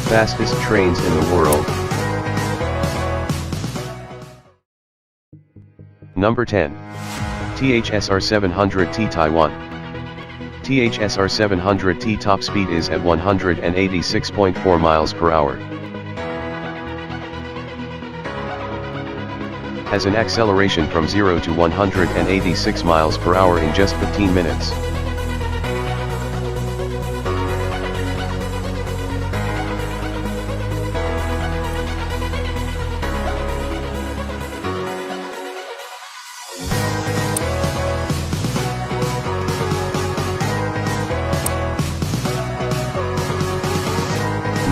Fastest trains in the world. Number 10. THSR 700T Taiwan. THSR 700T top speed is at 186.4 miles per hour. Has an acceleration from 0 to 186 miles per hour in just 15 minutes.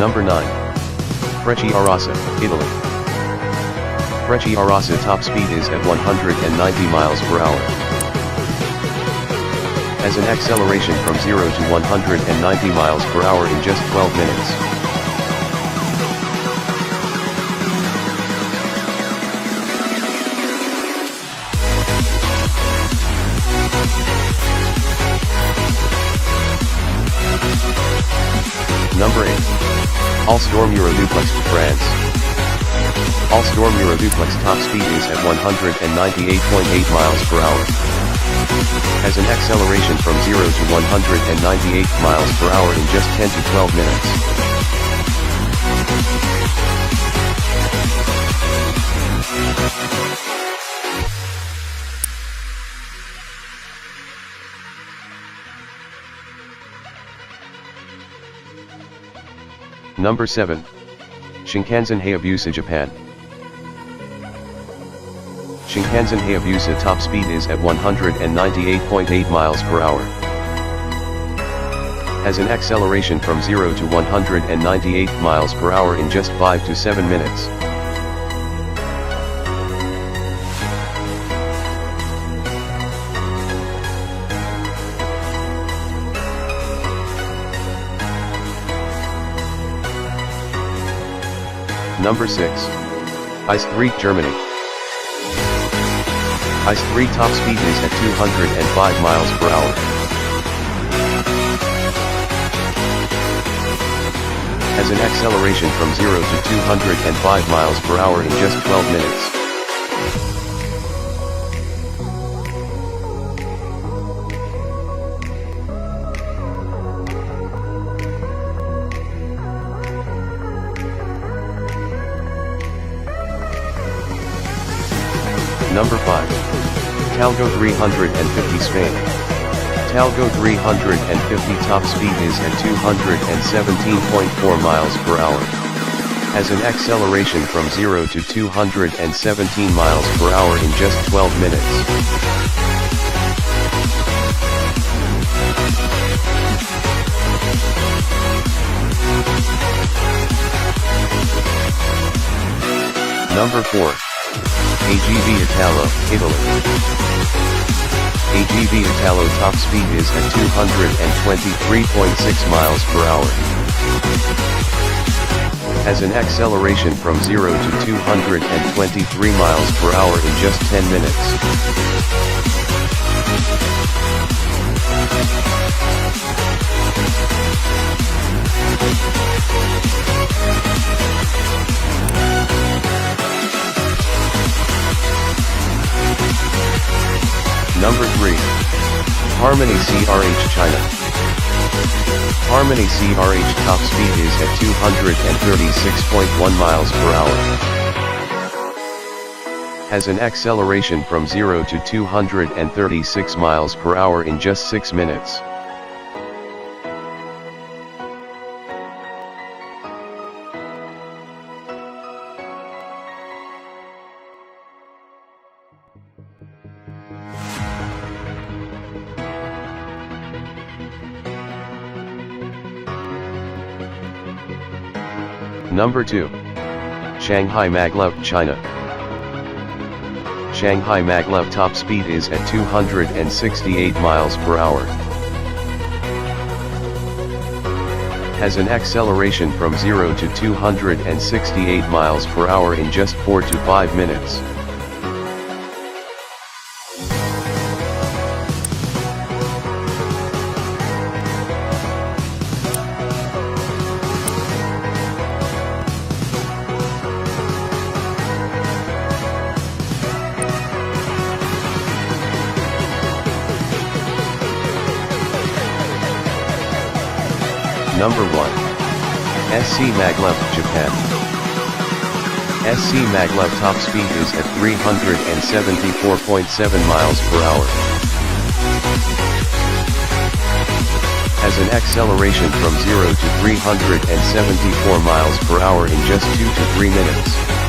Number 9. Frecciarossa, Italy. Frecciarossa top speed is at 190 miles per hour. Has an acceleration from 0 to 190 miles per hour in just 12 minutes. Number 8. Alstom Euroduplex, France. Alstom Euroduplex top speed is at 198.8 miles per hour. Has an acceleration from 0 to 198 miles per hour in just 10 to 12 minutes. Number 7. Shinkansen Hayabusa, Japan. Shinkansen Hayabusa top speed is at 198.8 miles per hour. Has an acceleration from 0 to 198 miles per hour in just 5 to 7 minutes. Number 6. ICE 3, Germany. ICE 3 top speed is at 205 miles per hour. Has an acceleration from 0 to 205 miles per hour in just 12 minutes. Number 5. Talgo 350, Spain. Talgo 350 top speed is at 217.4 miles per hour. Has an acceleration from 0 to 217 miles per hour in just 12 minutes. Number 4. AGV Italo, Italy. AGV Italo top speed is at 223.6 miles per hour. Has an acceleration from 0 to 223 miles per hour in just 10 minutes. Number 3. Harmony CRH, China. Harmony CRH top speed is at 236.1 miles per hour. Has an acceleration from 0 to 236 miles per hour in just 6 minutes. Number 2. Shanghai Maglev, China. Shanghai Maglev top speed is at 268 miles per hour. Has an acceleration from 0 to 268 miles per hour in just 4 to 5 minutes. Number 1. SC Maglev, Japan. SC Maglev top speed is at 374.7 miles per hour. Has an acceleration from 0 to 374 miles per hour in just 2 to 3 minutes.